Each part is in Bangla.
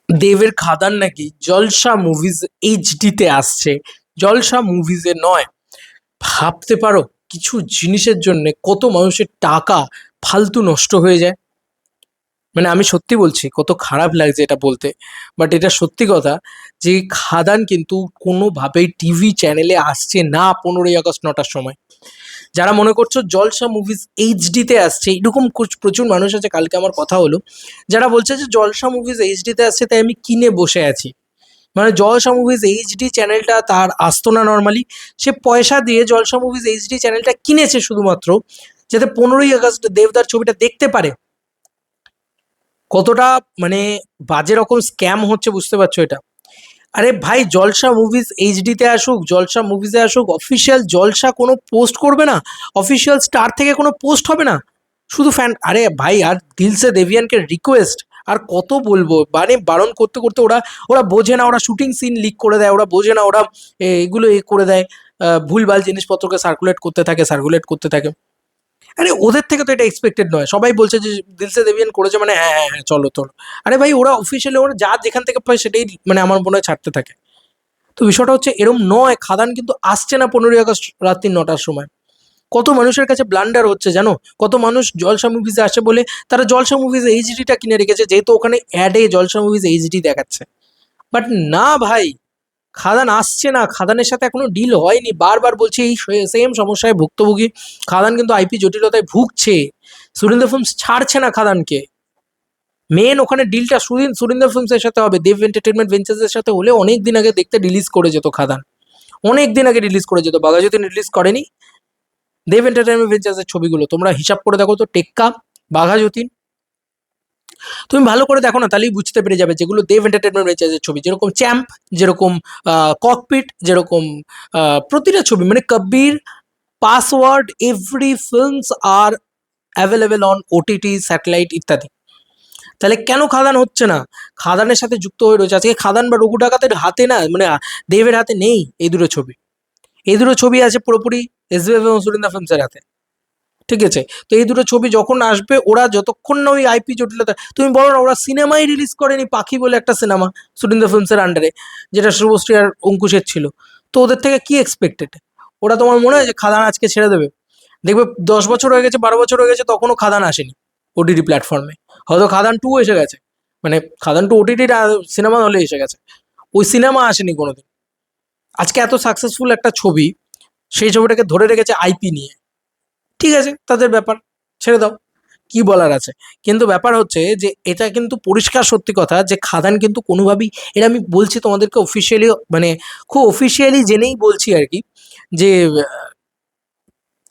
দেবের খাদান নাকি জলসা মুভিজ এইচডিতে আসছে, জলসা মুভিজে নয়। ভাবতে পারো কিছু জিনিসের জন্য কত মানুষের টাকা ফালতু নষ্ট হয়ে যায়। মানে আমি সত্যি বলছি, কত খারাপ লাগছে এটা বলতে, বাট এটা সত্যি কথা যে খাদান কিন্তু কোনোভাবেই টিভি চ্যানেলে আসছে না 15ই আগস্ট 9টার সময়। যারা মনে করছো জলসা মুভিজ এইচডিতে আসছে, এরকম প্রচুর মানুষ আছে। কালকে আমার কথা হলো, যারা বলছে যে জলসা মুভিজ এইচডিতে আসছে তাই আমি কিনে বসে আছি। মানে জলসা মুভিজ এইচডি চ্যানেলটা তার আসতো না নর্মালি, সে পয়সা দিয়ে জলসা মুভিজ এইচডি চ্যানেলটা কিনেছে শুধুমাত্র যাতে 15ই আগস্ট দেবদার ছবিটা দেখতে পারে। কতটা মানে বাজে রকম স্ক্যাম হচ্ছে বুঝতে পারছো এটা? আরে ভাই, জলসা মুভিজ এইচডিতে আসুক, জলসা মুভিজে আসুক, অফিসিয়াল জলসা কোনো পোস্ট করবে না, অফিসিয়াল স্টার থেকে কোনো পোস্ট হবে না, শুধু ফ্যান। আরে ভাই, আর দিলসে দেবিয়ানকে রিকোয়েস্ট আর কত বলবো, মানে বারণ করতে করতে ওরা ওরা বোঝে না, ওরা শুটিং সিন লিক করে দেয়, ওরা বোঝে না, ওরা এগুলো করে দেয়, ভুলভাল জিনিসপত্রকে সার্কুলেট করতে থাকে। আরে ওদের থেকে তো এটা এক্সপেক্টেড নয়, সবাই বলছে যে দিলসে দেবিয়ান করেছে মানে হ্যাঁ হ্যাঁ হ্যাঁ, চলো চলো। আরে ভাই, ওরা অফিসিয়ালি ওরা যা যেখান থেকে পায় সেটাই মানে আমার মনে হয় ছাড়তে থাকে। তো বিষয়টা হচ্ছে এরম নয়, খাদান কিন্তু আসছে না 15ই আগস্ট রাত্রি 9টার সময়। কত মানুষের কাছে ব্লান্ডার হচ্ছে জানো, কত মানুষ জলসা মুভিজে আসে বলে তারা জলসা মুভিজ এইচডিটা কিনে রেখেছে, যেহেতু ওখানে অ্যাডে জলসা মুভিজ এইচডি দেখাচ্ছে। বাট না ভাই, খাদান আসছে না, খাদানের সাথে এখনো ডিল হয়নি, বারবার বলছি এই সেম সমস্যায় ভুক্তভোগী। খাদান কিন্তু আইপি জটিলতায় ভুগছে, সুরিন্দর ফিল্মস ছাড়ছে না খাদানকে। মেন ওখানে ডিলটা সুরিন্দর ফিল্মসের সাথে হবে, দেব এন্টারটেনমেন্ট ভেঞ্চার্সের সাথে হলে অনেক দিন আগে দেখতে রিলিজ করে যেত খাদান, অনেক দিন আগে রিলিজ করে যেত। বাঘাযতীন রিলিজ করেনি, দেব এন্টারটেনমেন্ট ভেঞ্চার্সের ছবিগুলো তোমরা হিসাব করে দেখো তো, টেক্কা, বাঘাযতীন, তুমি ভালো করে দেখো না, তাহলেই বুঝতে পেরে যাবে যেগুলো দেব এন্টারটেনমেন্ট ভেঞ্চার্সের ছবি, যেরকম চ্যাম্প, যেরকম ককপিট, যেরকম প্রতিটা ছবি মানে কবির, password, every films are available on OTT, satellite ইত্যাদি। তাহলে কেন খাদান হচ্ছে না? খাদানের সাথে যুক্ত হয়ে রয়েছে আজকে খাদান বা রঘু ডাকাতের হাতে না, মানে দেবের হাতে নেই এই দুটো ছবি। এই দুটো ছবি আছে পুরোপুরি এসবিএফ এবং সুরিন্দা ফিল্মসের হাতে। ঠিক আছে, তো এই দুটো ছবি যখন আসবে, ওরা যতক্ষণ না ওই আইপি জটিলতা, তুমি বলো না ওরা সিনেমাই রিলিজ করেনি, পাখি বলে একটা সিনেমা সুরিন্দা ফিল্মসের আন্ডারে, যেটা শুভশ্রী আর অঙ্কুশের ছিল। তো ওদের থেকে কি এক্সপেক্টেড? ওরা তোমার মনে হয় যে খাদান আজকে ছেড়ে দেবে? দেখবে 10 বছর হয়ে গেছে, 12 বছর হয়ে গেছে, তখনও খাদান আসেনি ওটিটি প্ল্যাটফর্মে। হয়তো খাদান টু এসে গেছে, মানে খাদান টু ওটিটি সিনেমা হলে এসে গেছে, ওই সিনেমা আসেনি কোনোদিন। আজকে এত সাকসেসফুল একটা ছবি, সেই ছবিটাকে ধরে রেখেছে আইপি নিয়ে। ঠিক আছে, তাদের ব্যাপার, ছেড়ে দাও, কি বলার আছে। কিন্তু ব্যাপার হচ্ছে যে এটা কিন্তু পরিষ্কার সত্যি কথা যে খাদান কিন্তু কোনোভাবেই, এটা আমি বলছি তোমাদেরকে অফিসিয়ালি, মানে খুব অফিসিয়ালি জেনেই বলছি আর কি, যে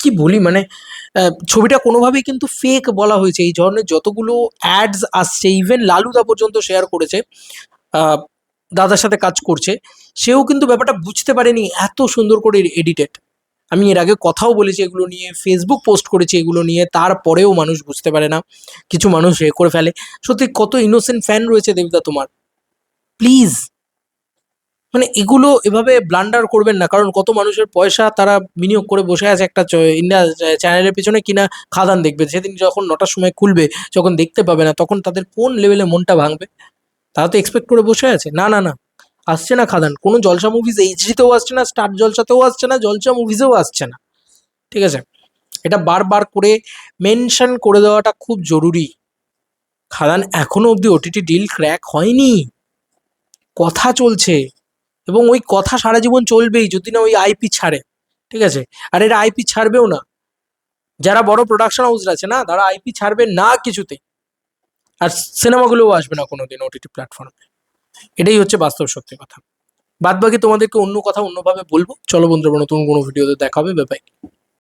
কি বলি মানে ছবিটা কোনোভাবেই কিন্তু ফেক বলা হয়েছে। এই ধরনের যতগুলো অ্যাডস আসছে, ইভেন লালুদা পর্যন্ত শেয়ার করেছে, আহ, দাদার সাথে কাজ করছে, সেও কিন্তু ব্যাপারটা বুঝতে পারেনি এত সুন্দর করে এডিটেড। আমি এর আগে কথাও বলেছি এগুলো নিয়ে, ফেসবুক পোস্ট করেছি এগুলো নিয়ে, তারপরেও মানুষ বুঝতে পারে না, কিছু মানুষ করে ফেলে। সত্যি কত ইনোসেন্ট ফ্যান রয়েছে দেবদা তোমার, প্লিজ মানে এগুলো এভাবে ব্লান্ডার করবেন না, কারণ কত মানুষের পয়সা তারা বিনিয়োগ করে বসে আছে একটা ইন্ডিয়া চ্যানেলের পিছনে, কিনা খাদান দেখবে। সেদিন যখন 9টার সময় খুলবে, যখন দেখতে পাবে না, তখন তাদের কোন লেভেলে মনটা ভাঙবে। তারা তো এক্সপেক্ট করে বসে আছে, না না না, আসছে না খাদান, কোনো জলসা মুভিজ এইচডিতেও আসছে না, স্টার জলসাতেও আসছে না, জলসা মুভিজেও আসছে না। ঠিক আছে, এটা বারবার করে মেনশন করে দেওয়াটা খুব জরুরি। খাদান এখনো অবধি ওটিটি ডিল ক্র্যাক হয়নি, কথা চলছে, এবং ওই কথা সারা জীবন চলবেই যদি না ওই আইপি ছাড়ে। ঠিক আছে, আর এরা আইপি ছাড়বেও না, যারা বড় প্রোডাকশন হাউস আছে না, তারা আইপি ছাড়বে না কিছুতে, আর সিনেমাগুলোও আসবে না কোনোদিন ওটিটি প্ল্যাটফর্মে। এটাই হচ্ছে বাস্তব সত্যি কথা। বাদ বাকি তোমাদেরকে অন্য কথা অন্যভাবে বলবো। চলো বন্ধুরা, নতুন কোনো ভিডিওতে দেখা হবে, বাই বাই।